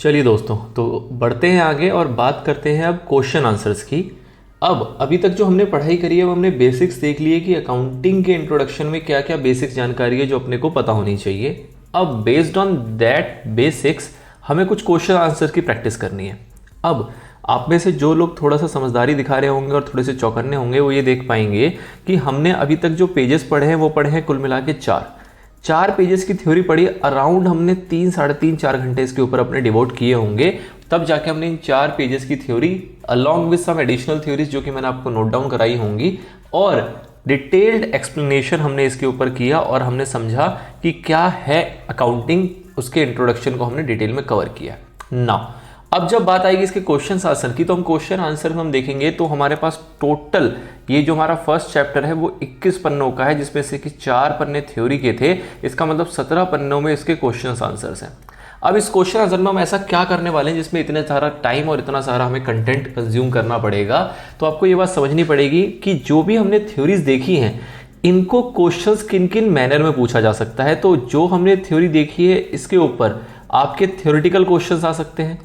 चलिए दोस्तों, तो बढ़ते हैं आगे और बात करते हैं अब क्वेश्चन आंसर्स की। अब अभी तक जो हमने पढ़ाई करी है वो हमने बेसिक्स देख लिए कि अकाउंटिंग के इंट्रोडक्शन में क्या क्या बेसिक्स जानकारी है जो अपने को पता होनी चाहिए। अब बेस्ड ऑन दैट बेसिक्स हमें कुछ क्वेश्चन आंसर्स की प्रैक्टिस करनी है। अब आप में से जो लोग थोड़ा सा समझदारी दिखा रहे होंगे और थोड़े से चौकन्ने होंगे वो ये देख पाएंगे कि हमने अभी तक जो पेजेस पढ़े हैं वो पढ़े हैं कुल मिला के चार पेजेस की थ्योरी पढ़ी। अराउंड हमने 3-3.5-4 घंटे इसके ऊपर अपने डिवोट किए होंगे, तब जाके हमने इन 4 पेजेस की theory along with some additional theories जो कि मैंने आपको नोट डाउन कराई होंगी और डिटेल्ड एक्सप्लेनेशन हमने इसके ऊपर किया और हमने समझा कि क्या है अकाउंटिंग, उसके इंट्रोडक्शन को हमने डिटेल में कवर किया। नाउ अब जब बात आएगी इसके क्वेश्चन आंसर की, तो हम क्वेश्चन आंसर हम देखेंगे तो हमारे पास टोटल ये जो हमारा फर्स्ट चैप्टर है वो 21 पन्नों का है, जिसमें से कि 4 पन्ने थ्योरी के थे। इसका मतलब 17 पन्नों में इसके क्वेश्चन आंसर्स हैं। अब इस क्वेश्चन आंसर में हम ऐसा क्या करने वाले हैं जिसमें इतना सारा टाइम और इतना सारा हमें कंटेंट कंज्यूम करना पड़ेगा। तो आपको ये बात समझनी पड़ेगी कि जो भी हमने थ्योरीज देखी हैं इनको क्वेश्चंस किन किन मैनर में पूछा जा सकता है। तो जो हमने थ्योरी देखी है इसके ऊपर आपके थ्योरेटिकल क्वेश्चंस आ सकते हैं,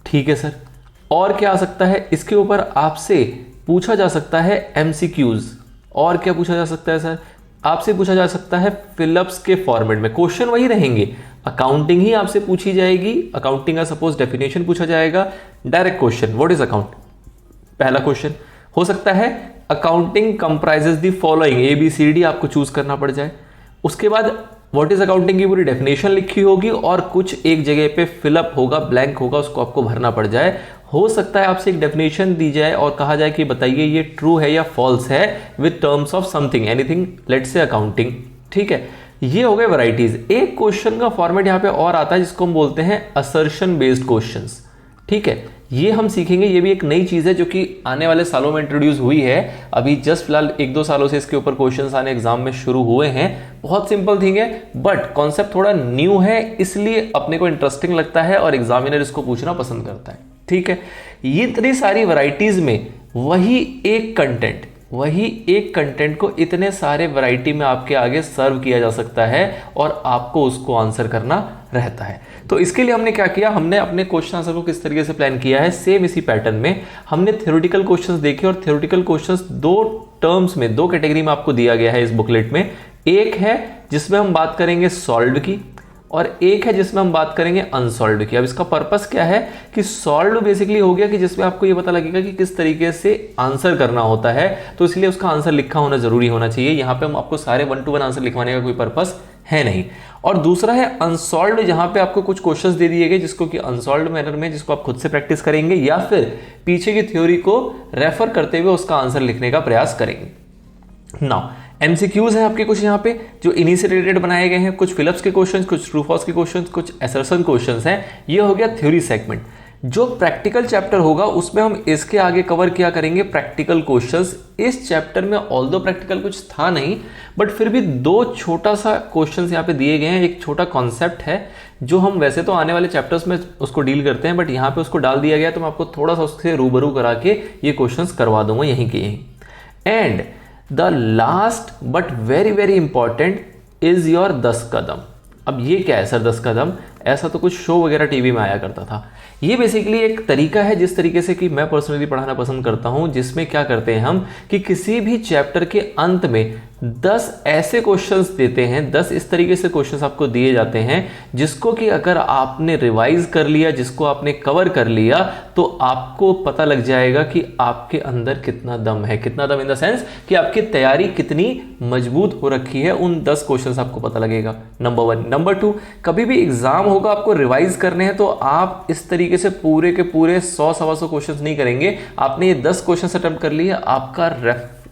ठीक है सर। और क्या आ सकता है इसके ऊपर आपसे पूछा जा सकता है एमसीक्यूज। और क्या पूछा जा सकता है सर, आपसे पूछा जा सकता है फिलअप्स के फॉर्मेट में। क्वेश्चन वही रहेंगे, अकाउंटिंग ही आपसे पूछी जाएगी। अकाउंटिंग का सपोज डेफिनेशन पूछा जाएगा, direct question what is account, पहला क्वेश्चन हो सकता है accounting comprises the following, ABCD आपको चूज करना पड़ जाए। उसके बाद व्हाट इज अकाउंटिंग की पूरी डेफिनेशन लिखी होगी और कुछ एक जगह पे फिलअप होगा, ब्लैंक होगा, उसको आपको भरना पड़ जाए। हो सकता है आपसे एक डेफिनेशन दी जाए और कहा जाए कि बताइए ये ट्रू है या फॉल्स है with terms of something, anything, let's say accounting, ठीक है। ये हो गए वैरायटीज। एक क्वेश्चन का फॉर्मेट यहाँ पे और आता है जिसको हम बोलते हैं असर्शन बेस्ड क्वेश्चंस, ठीक है। ये हम सीखेंगे, ये भी एक नई चीज है जो कि आने वाले सालों में इंट्रोड्यूस हुई है। अभी जस्ट फिलहाल 1-2 सालों से इसके ऊपर क्वेश्चंस आने एग्जाम में शुरू हुए हैं। बहुत सिंपल थिंग है बट कॉन्सेप्ट थोड़ा न्यू है, इसलिए अपने को इंटरेस्टिंग लगता है और एग्जामिनर इसको पूछना पसंद करता है, ठीक है। ये इतनी सारी वैरायटीज में वही एक कंटेंट को इतने सारे वैरायटी में आपके आगे सर्व किया जा सकता है और आपको उसको आंसर करना रहता है। तो इसके लिए हमने क्या किया, हमने अपने क्वेश्चन आंसर को किस तरीके से प्लान किया है, सेम इसी पैटर्न में हमने थ्योरेटिकल क्वेश्चंस देखे और थ्योरेटिकल क्वेश्चंस 2 टर्म्स में, 2 कैटेगरी में आपको दिया गया है इस बुकलेट में। एक है जिसमें हम बात करेंगे सॉल्व्ड की और एक है जिसमें हम बात करेंगे अनसॉल्व्ड की। अब इसका पर्पस क्या है कि सॉल्व्ड बेसिकली हो गया कि जिसमें आपको ये पता लगेगा कि किस तरीके से आंसर करना होता है, तो इसलिए उसका आंसर लिखा होना जरूरी होना चाहिए। यहाँ पे हम आपको सारे 1 to 1 आंसर लिखवाने का कोई पर्पस है नहीं। और दूसरा है अनसॉल्व्ड, जहां पे आपको कुछ क्वेश्चंस दे दिए गए जिसको कि अनसॉल्व्ड मैनर में, जिसको आप खुद से प्रैक्टिस करेंगे या फिर पीछे की थ्योरी को रेफर करते हुए उसका आंसर लिखने का प्रयास करेंगे। नाउ एमसीक्यूज हैं आपके कुछ यहाँ पे जो इन्हीं से रिलेटेड बनाए गए हैं, कुछ फिलअप्स के क्वेश्चंस, कुछ ट्रू फॉल्स के क्वेश्चंस, कुछ असर्शन क्वेश्चंस हैं। ये हो गया थ्योरी सेगमेंट। जो प्रैक्टिकल चैप्टर होगा उसमें हम इसके आगे कवर किया करेंगे प्रैक्टिकल क्वेश्चंस। इस चैप्टर में ऑल्दो प्रैक्टिकल कुछ था नहीं बट फिर भी 2 छोटा सा क्वेश्चंस यहाँ पे दिए गए हैं। एक छोटा कॉन्सेप्ट है जो हम वैसे तो आने वाले चैप्टर्स में उसको डील करते हैं बट यहाँ पे उसको डाल दिया गया, तो मैं आपको थोड़ा सा उससे रूबरू करा के ये क्वेश्चंस करवा दूंगा यहीं के यहीं। And the last but very very important is your 10 कदम। अब ये क्या है सर 10 कदम, ऐसा तो कुछ शो वगैरह टीवी में आया करता था। ये बेसिकली एक तरीका है जिस तरीके से कि मैं पर्सनली पढ़ाना पसंद करता हूं, जिसमें क्या करते हैं हम कि किसी भी चैप्टर के अंत में 10 ऐसे क्वेश्चंस देते हैं, 10 इस तरीके से क्वेश्चंस आपको दिए जाते हैं जिसको कि अगर आपने रिवाइज कर लिया, जिसको आपने कवर कर लिया, तो आपको पता लग जाएगा कि आपके अंदर कितना दम है। कितना दम इन द सेंस कि आपकी तैयारी कितनी मजबूत हो रखी है, उन 10 क्वेश्चंस आपको पता लगेगा। नंबर 1। नंबर 2, कभी भी एग्जाम होगा आपको रिवाइज करने हैं तो आप इस तरीके से पूरे के पूरे 100-125 क्वेश्चंस नहीं करेंगे। आपने ये 10 क्वेश्चंस अटेम्प्ट कर लिए, आपका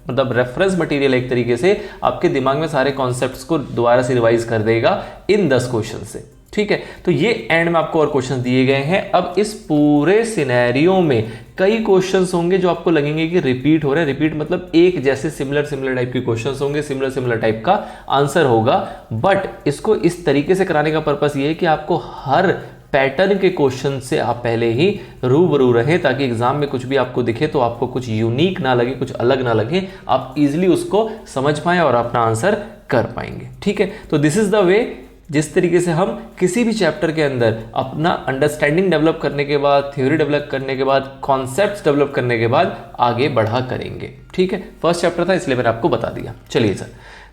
रेफरेंस मटेरियल एक तरीके से आपके दिमाग में सारे कॉन्सेप्ट्स को दोबारा से रिवाइज कर देगा इन 10 क्वेश्चन से, ठीक है। तो ये एंड में आपको और क्वेश्चंस दिए गए हैं। अब इस पूरे सिनेरियो में कई क्वेश्चंस होंगे जो आपको लगेंगे कि रिपीट हो रहे हैं। रिपीट मतलब एक जैसे सिमिलर टाइप के क्वेश्चंस होंगे, सिमिलर टाइप का आंसर होगा। बट इसको इस तरीके से कराने का पर्पस ये है कि आपको हर पैटर्न के क्वेश्चन से आप पहले ही रूबरू रहे, ताकि एग्जाम में कुछ भी आपको दिखे तो आपको कुछ यूनिक ना लगे, कुछ अलग ना लगे, आप इजीली उसको समझ पाएं और अपना आंसर कर पाएंगे, ठीक है। तो दिस इज द वे जिस तरीके से हम किसी भी चैप्टर के अंदर अपना अंडरस्टैंडिंग डेवलप करने के बाद, थ्योरी डेवलप करने के बाद, कॉन्सेप्ट्स डेवलप करने के बाद आगे बढ़ा करेंगे। ठीक है, फर्स्ट चैप्टर था इसलिए मैंने आपको बता दिया। चलिए सर,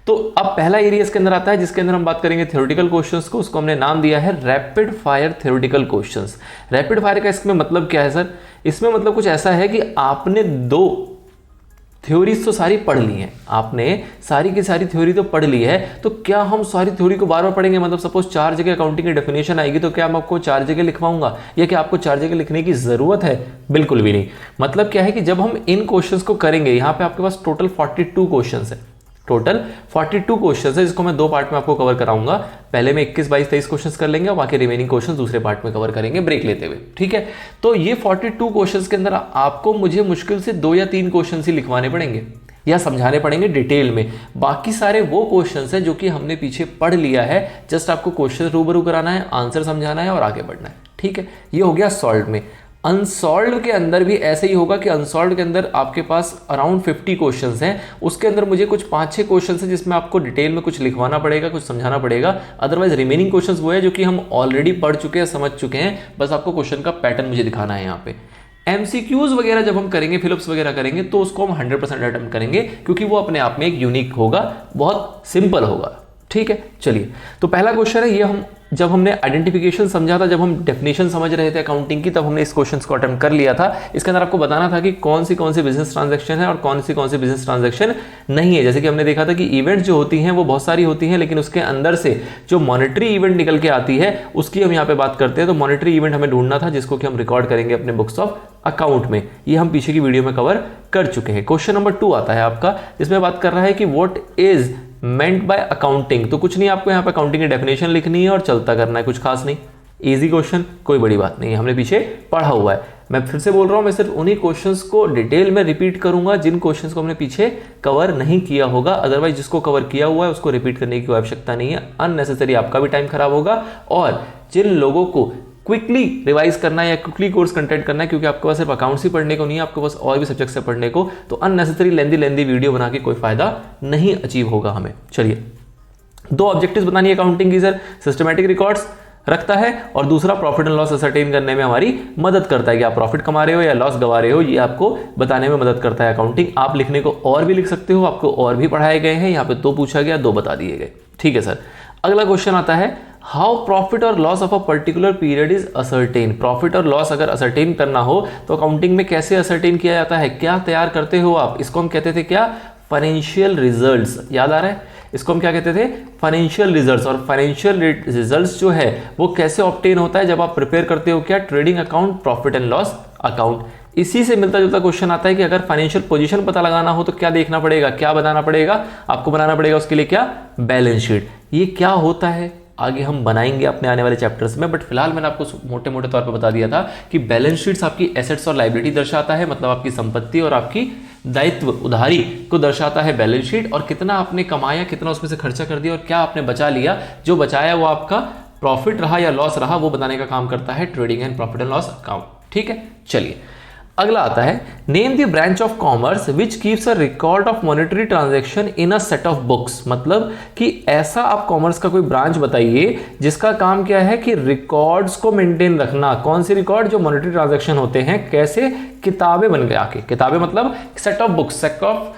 तो अब पहला एरिया इसके अंदर आता है जिसके अंदर हम बात करेंगे थ्योरेटिकल क्वेश्चंस को। उसको हमने नाम दिया है rapid fire theoretical questions. Rapid fire का इसमें मतलब क्या है सर? इसमें मतलब कुछ ऐसा है कि आपने 2 थ्योरीज तो सारी पढ़ ली हैं, आपने सारी की सारी थ्योरी तो पढ़ ली है, तो क्या हम सारी थ्योरी को बार बार पढ़ेंगे? मतलब सपोज 4 जगह अकाउंटिंग की डेफिनेशन आएगी तो क्या मैं आपको 4 जगह लिखवाऊंगा, या क्या आपको 4 जगह लिखने की जरूरत है? बिल्कुल भी नहीं। मतलब क्या है कि जब हम इन क्वेश्चंस को करेंगे, यहाँ पे आपके पास टोटल 42 क्वेश्चंस है, टोटल 42 क्वेश्चंस है, जिसको मैं 2 पार्ट में आपको कवर कराऊंगा। पहले में 21, 22, 23 क्वेश्चंस कर लेंगे और बाकी रिमेनिंग क्वेश्चंस दूसरे पार्ट में कवर करेंगे ब्रेक लेते हुए। ठीक है, तो ये 42 क्वेश्चंस के अंदर आपको मुझे मुश्किल से 2 या 3 क्वेश्चंस ही लिखवाने पड़ेंगे या समझाने पड़ेंगे डिटेल में। बाकी सारे वो क्वेश्चंस हैं जो कि हमने पीछे पढ़ लिया है, जस्ट आपको क्वेश्चन रूबरू कराना है, आंसर समझाना है और आगे बढ़ना है। ठीक है, ये हो गया सॉल्व में। अनसॉल्व के अंदर भी ऐसे ही होगा कि अनसॉल्व के अंदर आपके पास अराउंड 50 क्वेश्चंस हैं, उसके अंदर मुझे कुछ 5-6 क्वेश्चंस हैं जिसमें आपको डिटेल में कुछ लिखवाना पड़ेगा, कुछ समझाना पड़ेगा। अदरवाइज रिमेनिंग क्वेश्चंस वो है जो कि हम ऑलरेडी पढ़ चुके हैं, समझ चुके हैं, बस आपको क्वेश्चन का पैटर्न मुझे दिखाना है यहाँ पे। एमसीक्यूज वगैरह जब हम करेंगे, फिलिप्स वगैरह करेंगे, तो उसको हम 100% अटेम्प्ट करेंगे क्योंकि वो अपने आप में एक यूनिक होगा, बहुत सिंपल होगा। ठीक है, चलिए, तो पहला क्वेश्चन है ये। हम जब हमने आइडेंटिफिकेशन समझा था, जब हम डेफिनेशन समझ रहे थे अकाउंटिंग की, तब हमने इस क्वेश्चन को अटेम्प्ट कर लिया था। इसके अंदर आपको बताना था कि कौन सी बिजनेस ट्रांजैक्शन है और कौन सी बिजनेस ट्रांजैक्शन नहीं है। जैसे कि हमने देखा था कि इवेंट्स जो होती हैं वो बहुत सारी होती हैं, लेकिन उसके अंदर से जो मॉनेटरी इवेंट निकल के आती है उसकी हम यहाँ पे बात करते हैं। तो मॉनेटरी इवेंट हमें ढूंढना था जिसको कि हम रिकॉर्ड करेंगे अपने बुक्स ऑफ अकाउंट में। ये हम पीछे की वीडियो में कवर कर चुके हैं। क्वेश्चन नंबर 2 आता है आपका, जिसमें बात कर रहा है कि what is meant by accounting. तो कुछ नहीं, आपको यहाँ पे अकाउंटिंग की डेफिनेशन लिखनी है और चलता करना है, कुछ खास नहीं, इजी क्वेश्चन, कोई बड़ी बात नहीं है, हमने पीछे पढ़ा हुआ है। मैं फिर से बोल रहा हूं, मैं सिर्फ उन्हीं क्वेश्चंस को डिटेल में रिपीट करूंगा जिन क्वेश्चंस को हमने पीछे कवर नहीं किया होगा। अदरवाइज जिसको कवर किया हुआ है उसको रिपीट करने की कोई आवश्यकता नहीं है, अननेसेसरी आपका भी टाइम खराब होगा। और जिन लोगों को क्विकली रिवाइज करना है या क्विकली कोर्स कंटेंट करना है, क्योंकि आपके पास सिर्फ अकाउंट्स ही पढ़ने को नहीं है, आपके पास और भी सब्जेक्ट्स है पढ़ने को, तो अननेसेसरी लेंदी वीडियो बना के कोई फायदा नहीं अचीव होगा हमें। चलिए, 2 ऑब्जेक्टिव्स बतानी है अकाउंटिंग की सर। सिस्टमैटिक रिकॉर्ड्स रखता है और दूसरा प्रॉफिट एंड लॉस असरटेन करने में हमारी मदद करता है कि आप प्रॉफिट कमा रहे हो या लॉस गवा रहे हो, ये आपको बताने में मदद करता है अकाउंटिंग। आप लिखने को और भी लिख सकते हो, आपको और भी पढ़ाए गए हैं, यहाँ पे 2 पूछा गया, 2 बता दिए गए। ठीक है सर, अगला क्वेश्चन आता है, हाउ प्रॉफिट और loss of a particular period is ascertain. Profit और लॉस अगर असरटेन करना हो तो अकाउंटिंग में कैसे असरटेन किया जाता है, क्या तैयार करते हो आप? इसको हम कहते थे क्या? Financial results. याद आ रहा है? इसको हम क्या कहते थे? Financial results. और फाइनेंशियल रिजल्ट्स जो है वो कैसे ऑब्टेन होता है? जब आप प्रिपेयर करते हो क्या? Trading account, profit and loss account. इसी से मिलता जुलता क्वेश्चन आता है कि अगर फाइनेंशियल पोजीशन पता लगाना हो तो क्या देखना पड़ेगा, क्या बनाना पड़ेगा? आपको बनाना पड़ेगा उसके लिए क्या? Balance sheet. ये क्या होता है आगे हम बनाएंगे अपने आने वाले चैप्टर्स में, बट फिलहाल मैंने आपको मोटे मोटे तौर पर बता दिया था कि बैलेंस शीट्स आपकी एसेट्स और लायबिलिटी दर्शाता है, मतलब आपकी संपत्ति और आपकी दायित्व उधारी को दर्शाता है बैलेंस शीट। और कितना आपने कमाया, कितना उसमें से खर्चा कर दिया और क्या आपने बचा लिया, जो बचाया वो आपका प्रॉफिट रहा या लॉस रहा, वो बताने का काम करता है trading and profit and loss account. ठीक है, चलिए अगला आता है, name the branch of commerce which keeps a record of monetary transaction in a set of books. मतलब कि ऐसा आप कॉमर्स का कोई ब्रांच बताइए जिसका काम क्या है कि रिकॉर्ड्स को मेंटेन रखना। कौन सी रिकॉर्ड? जो मॉनेटरी ट्रांजैक्शन होते हैं। कैसे? किताबें बन के आके, किताबें मतलब set of books, set of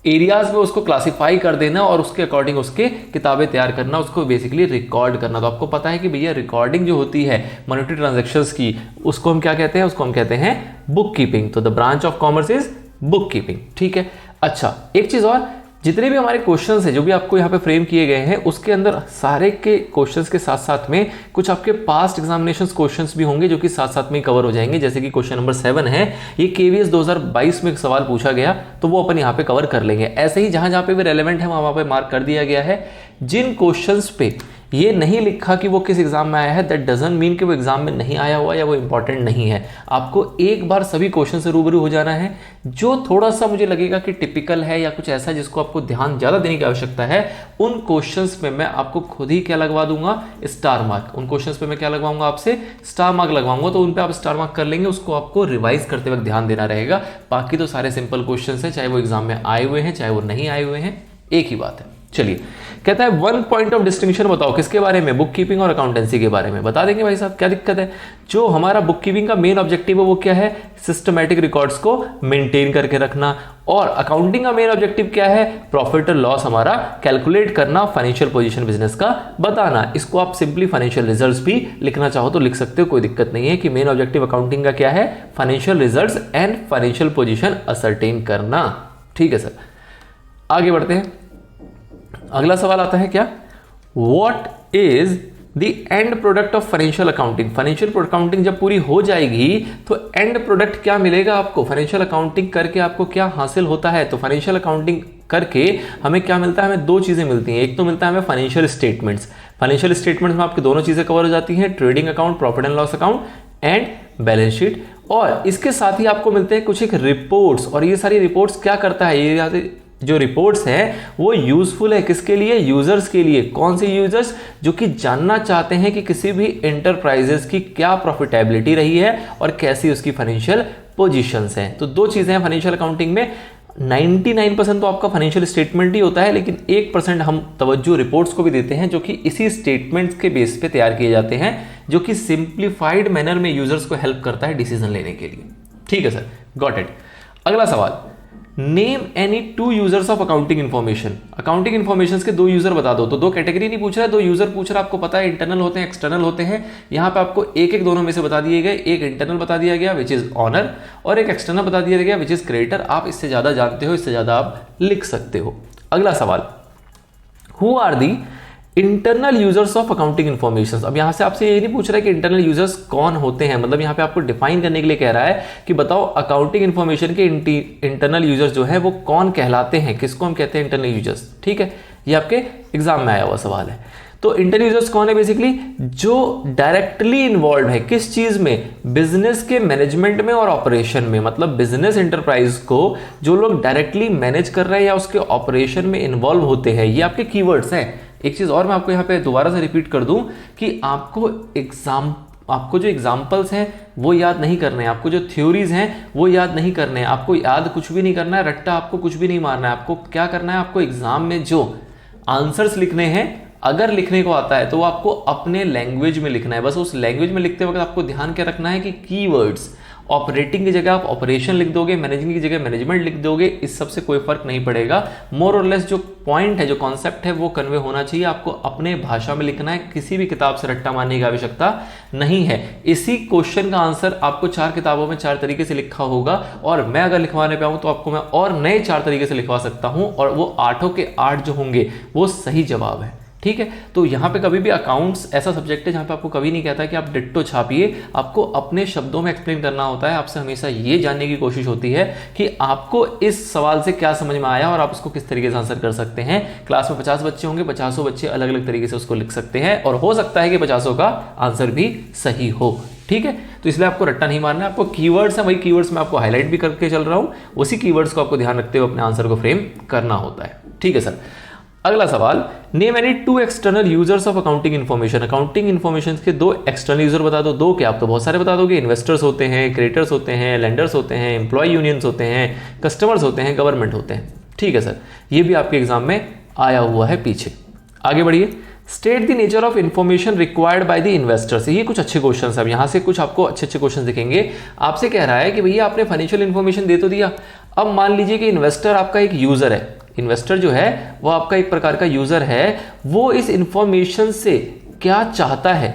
areas में उसको क्लासिफाई कर देना और उसके अकॉर्डिंग उसके किताबें तैयार करना, उसको बेसिकली रिकॉर्ड करना। तो आपको पता है कि भैया रिकॉर्डिंग जो होती है मॉनेटरी ट्रांजैक्शंस की, उसको हम क्या कहते हैं? उसको हम कहते हैं बुक कीपिंग। तो the branch of commerce is book keeping. ठीक है, अच्छा एक चीज और, जितने भी हमारे क्वेश्चंस हैं जो भी आपको यहाँ पे फ्रेम किए गए हैं, उसके अंदर सारे के क्वेश्चंस के साथ साथ में कुछ आपके पास्ट एग्जामिनेशंस क्वेश्चंस भी होंगे जो कि साथ साथ में कवर हो जाएंगे। जैसे कि क्वेश्चन नंबर 7 है, ये केवीएस 2022 में एक सवाल पूछा गया, तो वो अपन यहाँ पे कवर कर लेंगे। ऐसे ही जहां जहां पे भी रेलेवेंट है वहां पे मार्क कर दिया गया है। जिन क्वेश्चंस पे ये नहीं लिखा कि वो किस एग्जाम में आया है, दैट डजंट मीन कि वो एग्जाम में नहीं आया हुआ या वो इंपॉर्टेंट नहीं है। आपको एक बार सभी क्वेश्चन से रूबरू हो जाना है। जो थोड़ा सा मुझे लगेगा कि टिपिकल है या कुछ ऐसा जिसको आपको ध्यान ज्यादा देने की आवश्यकता है, उन क्वेश्चंस में मैं आपको खुद ही क्या लगवा दूंगा? Star mark. उन क्वेश्चंस पे मैं क्या लगवाऊंगा? आपसे स्टार मार्क लगवाऊंगा। तो उन पे आप स्टार मार्क कर लेंगे, उसको आपको रिवाइज करते वक्त ध्यान देना रहेगा। बाकी तो सारे सिंपल क्वेश्चन है, चाहे वो एग्जाम में आए हुए हैं चाहे वो नहीं आए हुए हैं, एक ही बात है। चलिए, कहता है वन पॉइंट ऑफ डिस्टिंक्शन बताओ, किसके बारे में? बुक कीपिंग और अकाउंटेंसी के बारे में। बता देंगे भाई साहब, क्या दिक्कत है? जो हमारा बुक कीपिंग का मेन ऑब्जेक्टिव है वो क्या है? सिस्टमैटिक रिकॉर्ड्स को मेंटेन करके रखना। और अकाउंटिंग का मेन ऑब्जेक्टिव क्या है? प्रॉफिट और लॉस हमारा कैलकुलेट करना, फाइनेंशियल पोजीशन बिजनेस का बताना। इसको आप सिंपली फाइनेंशियल रिजल्ट्स भी लिखना चाहो तो लिख सकते हो, कोई दिक्कत नहीं है कि मेन ऑब्जेक्टिव अकाउंटिंग का क्या है? Financial results and financial position ascertain करना। ठीक है सर, आगे बढ़ते हैं। अगला सवाल आता है क्या? What is the end product of financial accounting? Financial accounting जब पूरी हो जाएगी तो एंड प्रोडक्ट क्या मिलेगा आपको? फाइनेंशियल अकाउंटिंग करके आपको क्या हासिल होता है? तो फाइनेंशियल अकाउंटिंग करके हमें क्या मिलता है? हमें दो चीजें मिलती हैं। एक तो मिलता है हमें फाइनेंशियल स्टेटमेंट्स। फाइनेंशियल स्टेटमेंट्स में आपकी दोनों चीजें कवर हो जाती हैं, trading account, profit and loss account and balance sheet. और इसके साथ ही आपको मिलते हैं कुछ एक रिपोर्ट्स। और ये सारी रिपोर्ट्स क्या करता है? ये जो रिपोर्ट्स हैं वो यूजफुल है किसके लिए? यूजर्स के लिए। कौन से यूजर्स? जो कि जानना चाहते हैं कि किसी भी एंटरप्राइजेस की क्या प्रॉफिटेबिलिटी रही है और कैसी उसकी फाइनेंशियल पोजीशंस हैं। तो दो चीजें हैं फाइनेंशियल अकाउंटिंग में। 99% तो आपका फाइनेंशियल स्टेटमेंट ही होता है, लेकिन 1% हम तवज्जो रिपोर्ट्स को भी देते हैं, जो कि इसी स्टेटमेंट्स के बेस पे तैयार किए जाते हैं, जो कि सिंप्लीफाइड मैनर में यूजर्स को हेल्प करता है डिसीजन लेने के लिए। ठीक है सर, गॉट इट। अगला सवाल, name any two users of accounting information. Accounting information के दो यूजर बता दो। तो दो कैटेगरी नहीं पूछ रहा है, दो यूजर पूछ रहा है। आपको पता है इंटरनल होते हैं, एक्सटर्नल होते हैं। यहां पे आपको एक एक दोनों में से बता दिए गए। एक इंटरनल बता दिया गया विच इज ऑनर, और एक एक्सटर्नल बता दिया गया विच इज क्रेडिटर। आप इससे ज्यादा जानते हो, इससे ज्यादा आप लिख सकते हो। अगला सवाल, who are the internal users of accounting information. अब यहां से आपसे ये नहीं पूछ रहा है कि इंटरनल यूजर्स कौन होते हैं, मतलब यहां पे आपको डिफाइन करने के लिए कह रहा है कि बताओ अकाउंटिंग इन्फॉर्मेशन के इंटरनल यूजर्स जो है वो कौन कहलाते हैं, किसको हम कहते हैं इंटरनल यूजर्स। ठीक है, ये आपके एग्जाम में आया हुआ सवाल है। तो इंटरनल यूजर्स कौन है? बेसिकली जो डायरेक्टली इन्वॉल्व है किस चीज में? बिजनेस के मैनेजमेंट में और ऑपरेशन में। मतलब बिजनेस एंटरप्राइज को जो लोग डायरेक्टली मैनेज कर रहे हैं या उसके ऑपरेशन में इन्वॉल्व होते हैं, ये आपके कीवर्ड्स हैं। एक चीज और मैं आपको यहाँ पे दोबारा से रिपीट कर दूं कि आपको जो एग्जाम्पल्स हैं वो याद नहीं करने हैं, आपको जो थ्योरीज हैं वो याद नहीं करने हैं, आपको याद कुछ भी नहीं करना है, रट्टा आपको कुछ भी नहीं मारना है। आपको क्या करना है? आपको एग्जाम में जो आंसर्स लिखने हैं, अगर लिखने को आता है तो वो आपको अपने लैंग्वेज में लिखना है। बस उस लैंग्वेज में लिखते वक्त आपको ध्यान क्या रखना है कि कीवर्ड्स, ऑपरेटिंग की जगह आप ऑपरेशन लिख दोगे, मैनेजिंग की जगह मैनेजमेंट लिख दोगे, इस सबसे कोई फर्क नहीं पड़ेगा। मोर और लेस जो पॉइंट है, जो कॉन्सेप्ट है वो कन्वे होना चाहिए। आपको अपने भाषा में लिखना है, किसी भी किताब से रट्टा मारने की आवश्यकता नहीं है। इसी क्वेश्चन का आंसर आपको 4 किताबों में 4 तरीके से लिखा होगा, और मैं अगर लिखवाने पे आऊं तो आपको मैं और नए 4 तरीके से लिखवा सकता हूं, और वो 8 के 8 जो होंगे वो सही जवाब है। ठीक है, तो यहां पे कभी भी अकाउंट्स ऐसा सब्जेक्ट है जहां पे आपको कभी नहीं कहता कि आप डिट्टो छापिए, आपको अपने शब्दों में एक्सप्लेन करना होता है। आपसे हमेशा ये जानने की कोशिश होती है कि आपको इस सवाल से क्या समझ में आया और आप उसको किस तरीके से आंसर कर सकते हैं। क्लास में 50 बच्चे होंगे, 50 बच्चे अलग अलग तरीके से उसको लिख सकते हैं, और हो सकता है कि 50 का आंसर भी सही हो। ठीक है, तो इसलिए आपको रट्टा नहीं मारना है। आपको कीवर्ड्स है, वही कीवर्ड्स मैं आपको हाईलाइट भी करके चल रहा हूं, उसी कीवर्ड्स को आपको ध्यान रखते हुए अपने आंसर को फ्रेम करना होता है। ठीक है सर, अगला सवाल, name any 2 external users of accounting information. Accounting information के 2 एक्सटर्नल यूजर बता दो। 2 क्या, आप तो बहुत सारे बता दोगे। इन्वेस्टर्स होते हैं, क्रेडिटर्स होते हैं, लेंडर्स होते हैं, एम्प्लॉय यूनियंस होते हैं, कस्टमर्स होते हैं, गवर्नमेंट होते हैं। ठीक है सर, ये भी आपके एग्जाम में आया हुआ है पीछे। आगे बढ़िए, state the nature of information required by the investors. ये कुछ अच्छे क्वेश्चन है, यहां से कुछ आपको अच्छे अच्छे क्वेश्चन दिखेंगे। आपसे कह रहा है कि भैया आपने फाइनेंशियल इन्फॉर्मेशन दे तो दिया, अब मान लीजिए कि इन्वेस्टर आपका एक यूजर है। इन्वेस्टर जो है वो आपका एक प्रकार का यूजर है, वो इस इंफॉर्मेशन से क्या चाहता है,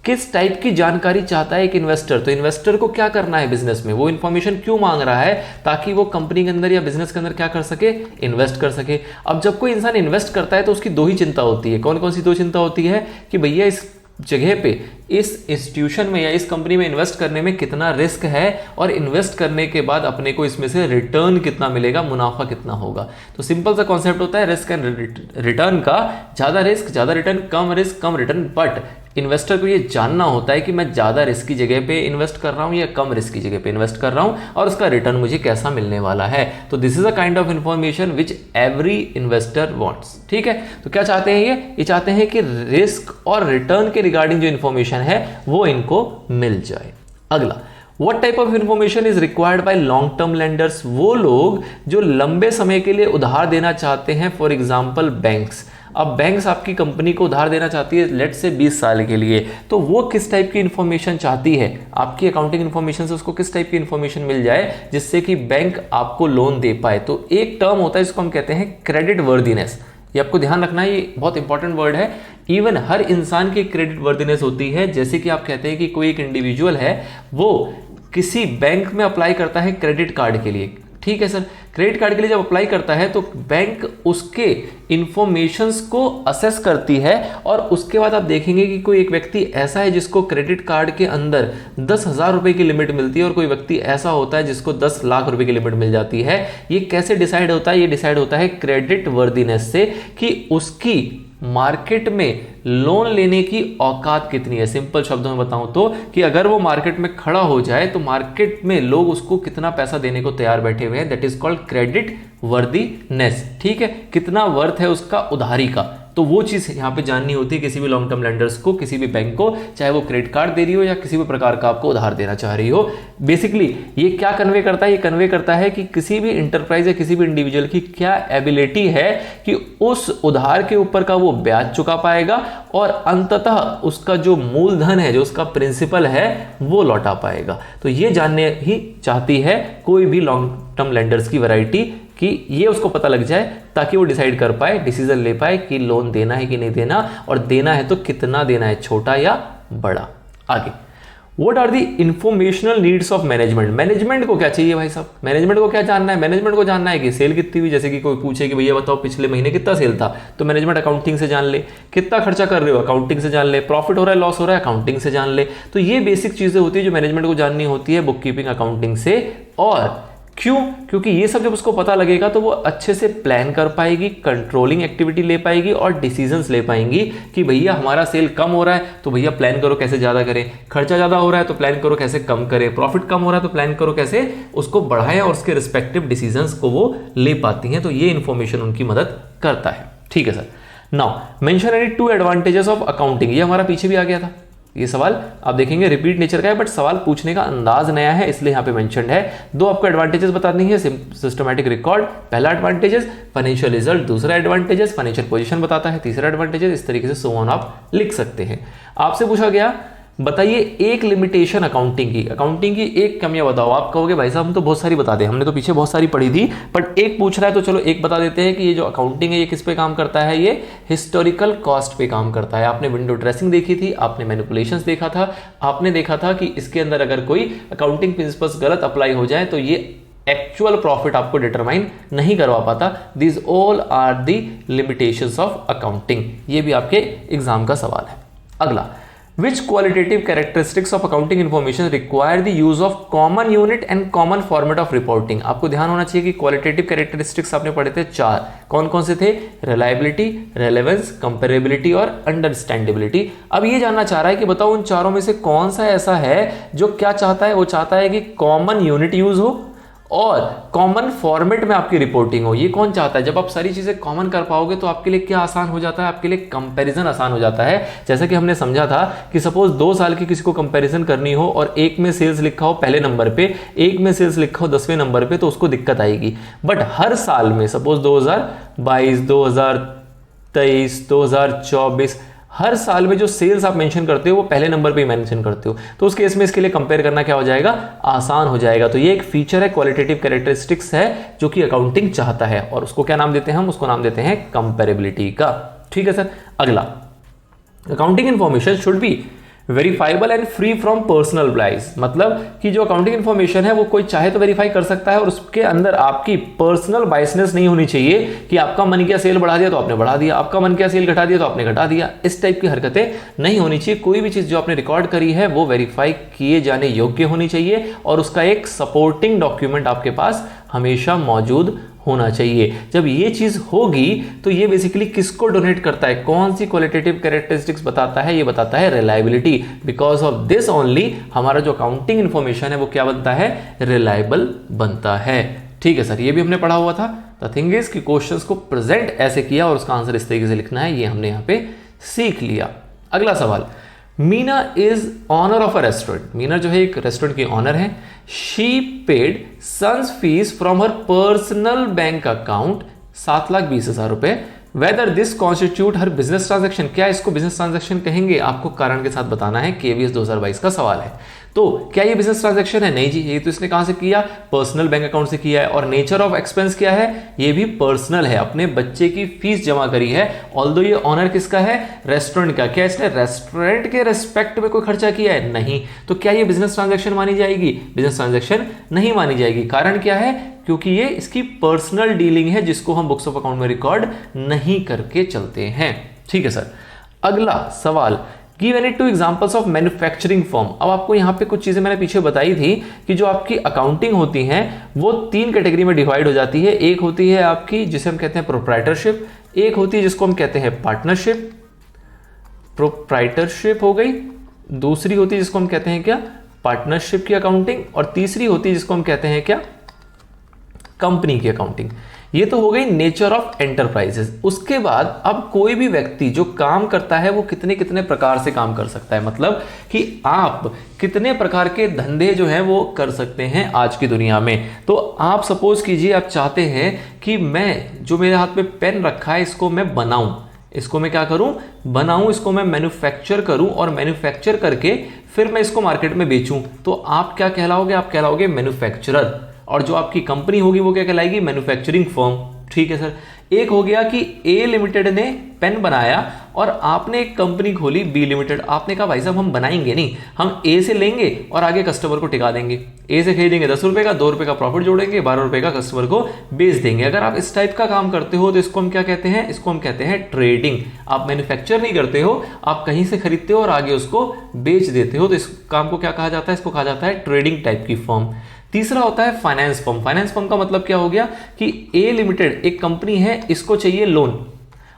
किस टाइप की जानकारी चाहता है एक इन्वेस्टर। तो इन्वेस्टर को क्या करना है बिजनेस में, वो इन्फॉर्मेशन क्यों मांग रहा है? ताकि वो कंपनी के अंदर या बिजनेस के अंदर क्या कर सके? इन्वेस्ट कर सके। अब जब कोई इंसान इन्वेस्ट करता है तो उसकी 2 ही चिंता होती है। कौन कौन सी 2 चिंता होती है? कि भैया इस जगह पे, इस इंस्टीट्यूशन में या इस कंपनी में इन्वेस्ट करने में कितना रिस्क है, और इन्वेस्ट करने के बाद अपने को इसमें से रिटर्न कितना मिलेगा, मुनाफा कितना होगा। तो सिंपल सा कॉन्सेप्ट होता है रिस्क एंड रिटर्न का। ज्यादा रिस्क ज्यादा return, come risk come return. But investor को ये जानना होता है कि मैं ज्यादा रिस्क की जगह पे इन्वेस्ट कर रहा हूं या कम रिस्क की जगह पे इन्वेस्ट कर रहा हूं, और उसका रिटर्न मुझे कैसा मिलने वाला है। तो this is a kind of information which every investor wants. ठीक है, तो क्या चाहते हैं ये चाहते हैं कि रिस्क और रिटर्न के रिगार्डिंग जो इंफॉर्मेशन है वो इनको मिल जाए। अगला, what type of information is required by long term lenders, वो लोग जो लंबे समय के लिए उधार देना चाहते हैं, फॉर एग्जाम्पल बैंक्स। अब बैंक्स आपकी कंपनी को उधार देना चाहती है लेट से 20 साल के लिए, तो वो किस टाइप की इंफॉर्मेशन चाहती है, आपकी अकाउंटिंग इंफॉर्मेशन से उसको किस टाइप की इंफॉर्मेशन मिल जाए जिससे कि बैंक आपको लोन दे पाए। तो एक टर्म होता है इसको हम कहते हैं क्रेडिट वर्दीनेस। ये आपको ध्यान रखना है, ये बहुत इंपॉर्टेंट वर्ड है। इवन हर इंसान की क्रेडिट वर्दीनेस होती है। जैसे कि आप कहते हैं कि कोई एक इंडिविजुअल है, वो किसी बैंक में अप्लाई करता है क्रेडिट कार्ड के लिए, ठीक है सर, क्रेडिट कार्ड के लिए जब अप्लाई करता है तो बैंक उसके इंफॉर्मेशंस को असेस करती है और उसके बाद आप देखेंगे कि कोई एक व्यक्ति ऐसा है जिसको क्रेडिट कार्ड के अंदर 10,000 रुपए की लिमिट मिलती है और कोई व्यक्ति ऐसा होता है जिसको 10 लाख रुपए की लिमिट मिल जाती है। ये कैसे डिसाइड होता है? ये डिसाइड होता है क्रेडिट वर्दीनेस से कि उसकी मार्केट में लोन लेने की औकात कितनी है। सिंपल शब्दों में बताऊं तो कि अगर वो मार्केट में खड़ा हो जाए तो मार्केट में लोग उसको कितना पैसा देने को तैयार बैठे हुए हैं, that is called credit worthiness. ठीक है, कितना वर्थ है उसका उधारी का, तो वो चीज यहां पे जाननी होती है किसी भी लॉन्ग टर्म लेंडर्स को, किसी भी बैंक को, चाहे वो क्रेडिट कार्ड दे रही हो या किसी भी प्रकार का आपको उधार देना चाह रही हो। बेसिकली ये क्या कन्वे करता है? ये कन्वे करता है कि किसी भी इंटरप्राइज या किसी भी इंडिविजुअल की क्या एबिलिटी है कि उस उधार के ऊपर का वो ब्याज चुका पाएगा और अंततः उसका जो मूलधन है, जो उसका प्रिंसिपल है, वो लौटा पाएगा। तो ये जानने ही चाहती है कोई भी लॉन्ग टर्म लेंडर्स की वैरायटी, कि ये उसको पता लग जाए ताकि वो डिसाइड कर पाए, डिसीजन ले पाए कि लोन देना है कि नहीं देना, और देना है तो कितना देना है, छोटा या बड़ा। आगे, what are the informational needs of management? Management को क्या चाहिए भाई साहब? मैनेजमेंट को क्या जानना है? मैनेजमेंट को जानना है कि सेल कितनी हुई। जैसे कि कोई पूछे कि भैया बताओ पिछले महीने कितना सेल था, तो मैनेजमेंट अकाउंटिंग से जान ले। कितना खर्चा कर रहे हो, अकाउंटिंग से जान ले। प्रॉफिट हो रहा है, लॉस हो रहा है, अकाउंटिंग से जान ले। तो ये बेसिक चीजें होती है जो मैनेजमेंट को जाननी होती है बुक कीपिंग अकाउंटिंग से। और क्यों? क्योंकि ये सब जब उसको पता लगेगा तो वो अच्छे से प्लान कर पाएगी, कंट्रोलिंग एक्टिविटी ले पाएगी और डिसीजंस ले पाएंगी कि भैया हमारा सेल कम हो रहा है तो भैया प्लान करो कैसे ज्यादा करें, खर्चा ज्यादा हो रहा है तो प्लान करो कैसे कम करें, प्रॉफिट कम हो रहा है तो प्लान करो कैसे उसको बढ़ाएं, और उसके रिस्पेक्टिव डिसीजंस को वो ले पाती हैं। तो ये इंफॉर्मेशन उनकी मदद करता है। ठीक है sir. Now mention any 2 advantages of accounting. ये हमारा पीछे भी आ गया था ये सवाल, आप देखेंगे रिपीट नेचर का है, बट सवाल पूछने का अंदाज नया है इसलिए यहाँ पे मेंशन्ड है। 2 आपको एडवांटेजेस बतानी है। सिस्टमैटिक रिकॉर्ड पहला एडवांटेजेस, फाइनेंशियल रिजल्ट दूसरा एडवांटेजेस, फाइनेंशियल पोजीशन बताता है तीसरा एडवांटेजेस। इस तरीके से सो ऑन आप लिख सकते हैं। आपसे पूछा गया बताइए एक लिमिटेशन अकाउंटिंग की एक कमियां बताओ। आप कहोगे भाई साहब हम तो बहुत सारी बता दें, हमने तो पीछे बहुत सारी पढ़ी थी, बट एक पूछ रहा है तो चलो एक बता देते हैं कि ये जो अकाउंटिंग है ये किस पे काम करता है? ये हिस्टोरिकल कॉस्ट पे काम करता है। आपने विंडो ड्रेसिंग देखी थी, आपने मैनिपुलेशंस देखा था, आपने देखा था कि इसके अंदर अगर कोई अकाउंटिंग प्रिंसिपल्स गलत अप्लाई हो जाए तो ये एक्चुअल प्रॉफिट आपको डिटरमाइन नहीं करवा पाता। This all are the limitations of accounting. ये भी आपके एग्जाम का सवाल है। अगला, Which qualitative characteristics of accounting information require the use of common unit and common format of reporting? आपको ध्यान होना चाहिए कि qualitative characteristics आपने पढ़े थे 4, कौन कौन से थे? Reliability, relevance, comparability और understandability। अब ये जानना चाह रहा है कि बताओ उन चारों में से कौन सा ऐसा है जो क्या चाहता है? वो चाहता है कि कॉमन यूनिट यूज हो और कॉमन फॉर्मेट में आपकी रिपोर्टिंग हो। ये कौन चाहता है? जब आप सारी चीजें कॉमन कर पाओगे तो आपके लिए क्या आसान हो जाता है? आपके लिए कंपैरिजन आसान हो जाता है। जैसा कि हमने समझा था कि सपोज 2 साल की किसी को कंपैरिजन करनी हो और एक में सेल्स लिखा हो पहले नंबर पे, एक में सेल्स लिखा हो 10वें नंबर पे, तो उसको दिक्कत आएगी। बट हर साल में सपोज 2022, 2023, 2024 हर साल में जो सेल्स आप मेंशन करते हो वो पहले नंबर पे ही मेंशन करते हो, तो उस केस में इसके लिए कंपेयर करना क्या हो जाएगा? आसान हो जाएगा। तो ये एक फीचर है, क्वालिटेटिव कैरेक्टरिस्टिक्स है जो कि अकाउंटिंग चाहता है, और उसको क्या नाम देते हैं हम? उसको नाम देते हैं कंपेरेबिलिटी का। ठीक है सर। अगला, accounting information should be verifiable and free from personal bias. मतलब कि जो अकाउंटिंग इंफॉर्मेशन है वो कोई चाहे तो वेरीफाई कर सकता है और उसके अंदर आपकी पर्सनल बायसनेस नहीं होनी चाहिए कि आपका मन किया सेल बढ़ा दिया तो आपने बढ़ा दिया, आपका मन किया सेल घटा दिया तो आपने घटा दिया। इस टाइप की हरकतें नहीं होनी चाहिए। कोई भी चीज जो आपने रिकॉर्ड करी है वो वेरीफाई किए जाने योग्य होनी चाहिए और उसका एक सपोर्टिंग डॉक्यूमेंट आपके पास हमेशा मौजूद होना चाहिए। जब ये चीज होगी तो ये बेसिकली किसको डोनेट करता है? कौन सी क्वालिटेटिव कैरेक्टरिस्टिक्स बताता है? ये बताता है reliability. Because of this only हमारा जो अकाउंटिंग इंफॉर्मेशन है वो क्या बनता है? रिलायबल बनता है। ठीक है सर, ये भी हमने पढ़ा हुआ था। द थिंग इज कि क्वेश्चंस को प्रेजेंट ऐसे किया और उसका आंसर इस तरीके से लिखना है, ये हमने यहाँ पे सीख लिया। अगला सवाल, Meena is owner of a restaurant, Meena जो है एक रेस्टोरेंट की ऑनर है। She paid sons fees from her personal bank account 7,20,000 रुपए। Whether this constitute her business transaction, क्या इसको बिजनेस ट्रांजेक्शन कहेंगे, आपको कारण के साथ बताना है। केवीएस 2022 का सवाल है। तो क्या ये बिजनेस ट्रांजैक्शन है? नहीं जी, ये तो इसने कहां से किया? पर्सनल बैंक अकाउंट से किया है। और नेचर ऑफ एक्सपेंस क्या है? ये भी पर्सनल है, अपने बच्चे की फीस जमा करी है। ऑल्दो ये ऑनर किसका है? रेस्टोरेंट का। क्या इसने रेस्टोरेंट के रेस्पेक्ट में कोई खर्चा किया है? नहीं। तो क्या ये बिजनेस ट्रांजैक्शन मानी जाएगी? बिजनेस ट्रांजैक्शन नहीं मानी जाएगी। कारण क्या है? क्योंकि ये इसकी पर्सनल डीलिंग है, जिसको हम बुक्स ऑफ अकाउंट में रिकॉर्ड नहीं करके चलते हैं। ठीक है सर। अगला सवाल, give any 2 examples of manufacturing firm. अब आपको यहां पे कुछ चीजें मैंने पीछे बताई थी कि जो आपकी अकाउंटिंग होती हैं वो 3 कैटेगरी में डिवाइड हो जाती है। एक होती है आपकी जिसे हम कहते हैं प्रोप्राइटरशिप, एक होती है जिसको हम कहते हैं पार्टनरशिप, प्रोप्राइटरशिप हो गई। दूसरी होती है जिसको हम कहते हैं क्या? पार्टनरशिप की अकाउंटिंग। और तीसरी होती है जिसको हम कहते हैं क्या? कंपनी की अकाउंटिंग। ये तो हो गई नेचर ऑफ एंटरप्राइजेस। उसके बाद अब कोई भी व्यक्ति जो काम करता है वो कितने कितने प्रकार से काम कर सकता है, मतलब कि आप कितने प्रकार के धंधे जो हैं वो कर सकते हैं आज की दुनिया में। तो आप सपोज कीजिए आप चाहते हैं कि मैं जो मेरे हाथ में पेन रखा है इसको मैं बनाऊं, इसको मैं क्या करूं? बनाऊं, इसको मैं मैन्युफैक्चर करूं और मैन्युफैक्चर करके फिर मैं इसको मार्केट में बेचूं। तो आप क्या कहलाओगे? आप कहलाओगे मैन्युफैक्चरर। और जो आपकी कंपनी होगी वो क्या कहलाएगी? Manufacturing firm. ठीक है सर। एक हो गया कि ए लिमिटेड ने पेन बनाया और आपने एक कंपनी खोली बी लिमिटेड। आपने कहा भाई साहब हम बनाएंगे नहीं, हम ए से लेंगे और आगे कस्टमर को टिका देंगे। ए से खरीदेंगे 10 रुपए का, 2 रुपए का प्रॉफिट जोड़ेंगे, 12 रुपए का कस्टमर को बेच देंगे। अगर आप इस टाइप का काम करते हो तो इसको हम क्या कहते हैं? इसको हम कहते हैं ट्रेडिंग। आप मैन्युफैक्चर नहीं करते हो, आप कहीं से खरीदते हो और आगे उसको बेच देते हो, तो इस काम को क्या कहा जाता है? इसको कहा जाता है ट्रेडिंग टाइप की फर्म। तीसरा होता है फाइनेंस फर्म। फाइनेंस फर्म का मतलब क्या हो गया कि ए लिमिटेड एक कंपनी है, इसको चाहिए लोन।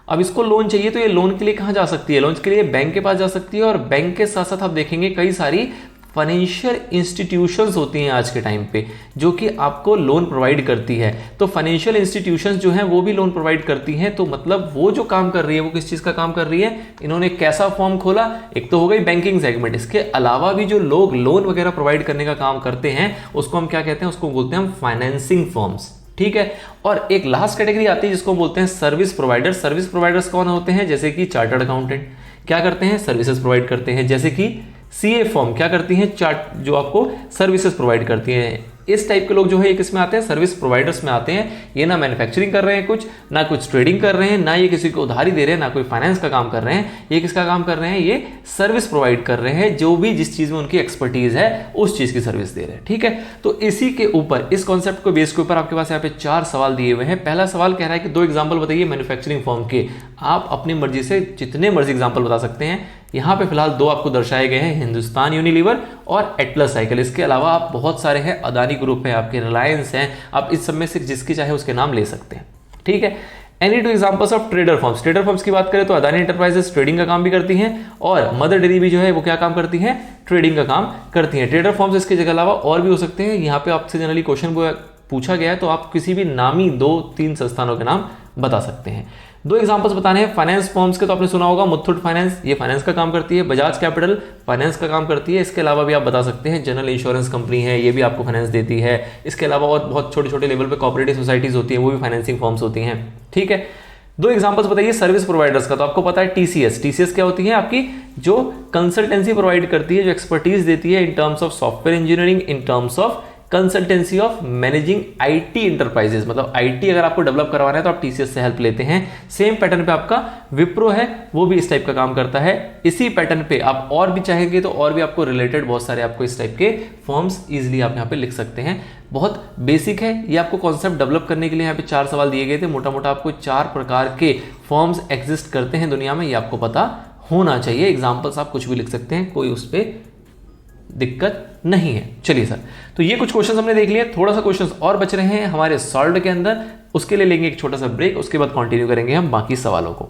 अब इसको लोन चाहिए तो ये लोन के लिए कहां जा सकती है? लोन के लिए बैंक के पास जा सकती है। और बैंक के साथ साथ आप देखेंगे कई सारी फाइनेंशियल इंस्टीट्यूशंस होती हैं आज के टाइम पे जो कि आपको लोन प्रोवाइड करती है। तो फाइनेंशियल इंस्टीट्यूशंस जो हैं वो भी लोन प्रोवाइड करती हैं। तो मतलब वो जो काम कर रही है वो किस चीज का काम कर रही है? इन्होंने कैसा फॉर्म खोला? एक तो हो गई बैंकिंग सेगमेंट, इसके अलावा भी जो लोग लोन वगैरह प्रोवाइड करने का काम करते हैं उसको हम क्या कहते हैं? उसको बोलते हैं हम फाइनेंसिंग फर्म्स। ठीक है। और एक लास्ट कैटेगरी आती है जिसको बोलते हैं सर्विस प्रोवाइडर। सर्विस प्रोवाइडर्स कौन होते हैं? जैसे कि चार्टर्ड अकाउंटेंट क्या करते हैं? सर्विसेज प्रोवाइड करते हैं। जैसे कि सीए फर्म क्या करती हैं? चार्ट जो आपको सर्विसेज प्रोवाइड करती हैं। इस टाइप के लोग जो है ये किस में आते हैं? सर्विस प्रोवाइडर्स में आते हैं। ये ना मैन्युफैक्चरिंग कर रहे हैं कुछ, ना कुछ ट्रेडिंग कर रहे हैं, ना ये किसी को उधारी दे रहे हैं, ना कोई फाइनेंस का काम कर रहे हैं। ये किसका काम कर रहे हैं? ये सर्विस प्रोवाइड कर रहे हैं, जो भी जिस चीज में उनकी एक्सपर्टीज है उस चीज की सर्विस दे रहे हैं। ठीक है। तो इसी के ऊपर, इस कॉन्सेप्ट को बेस के ऊपर आपके पास यहाँ पे 4 सवाल दिए हुए हैं। पहला सवाल कह रहा है कि 2 एग्जाम्पल बताइए मैन्युफैक्चरिंग फर्म के। आप अपनी मर्जी से जितने मर्जी एग्जाम्पल बता सकते हैं। यहां पे फिलहाल 2 आपको दर्शाए गए हैं, हिंदुस्तान यूनिलीवर और एटलस साइकिल। इसके अलावा आप बहुत सारे हैं, अदानी ग्रुप है, आपके रिलायंस हैं, आप इस सब में से जिसकी चाहे उसके नाम ले सकते हैं। ठीक है। Any 2 examples of trader firms. Trader firms की बात करें तो अदानी एंटरप्राइजेस ट्रेडिंग का काम भी करती हैं और मदर डेयरी भी जो है वो क्या काम करती है? ट्रेडिंग का काम करती हैं। ट्रेडर फर्म्स इसके जगह अलावा और भी हो सकते हैं। यहाँ पे आपसे जनरली क्वेश्चन पूछा गया है तो आप किसी भी नामी 2-3 संस्थानों के नाम बता सकते हैं। 2 एग्जांपल्स बताने हैं फाइनेंस फर्म्स के। तो आपने सुना होगा मुथूट फाइनेंस, ये फाइनेंस का काम करती है। बजाज कैपिटल फाइनेंस का काम करती है। इसके अलावा भी आप बता सकते हैं जनरल इंश्योरेंस कंपनी है, ये भी आपको फाइनेंस देती है। इसके अलावा और बहुत छोटे छोटे लेवल पे कोऑपरेटिव सोसाइटीज होती है, वो भी फाइनेंसिंग फर्म्स होती हैं। ठीक है। 2 एग्जांपल्स बताइए सर्विस प्रोवाइडर्स का। तो आपको पता है टीसीएस। टीसीएस क्या होती है? आपकी जो कंसल्टेंसी प्रोवाइड करती है, जो एक्सपर्टीज देती है in terms of software engineering, in terms of consultancy of managing IT enterprises. मतलब आईटी अगर आपको डेवलप करवाना है तो आप टीसीएस से हेल्प लेते हैं। सेम पैटर्न पे आपका विप्रो है, वो भी इस टाइप का काम करता है। इसी पैटर्न पे आप और भी चाहेंगे तो और भी आपको रिलेटेड बहुत सारे आपको इस टाइप के फॉर्म्स इजीली आप यहाँ पे लिख सकते हैं। बहुत बेसिक है ये। आपको कॉन्सेप्ट डेवलप करने के लिए यहाँ पे 4 सवाल दिए गए थे। मोटा मोटा आपको 4 प्रकार के फॉर्म्स एग्जिस्ट करते हैं दुनिया में, ये आपको पता होना चाहिए। एग्जाम्पल्स आप कुछ भी लिख सकते हैं, कोई उस पर दिक्कत नहीं है। चलिए सर, तो ये कुछ क्वेश्चंस हमने देख लिए। थोड़ा सा क्वेश्चंस और बच रहे हैं हमारे सॉल्व के अंदर, उसके लिए लेंगे एक छोटा सा ब्रेक, उसके बाद कंटिन्यू करेंगे हम बाकी सवालों को।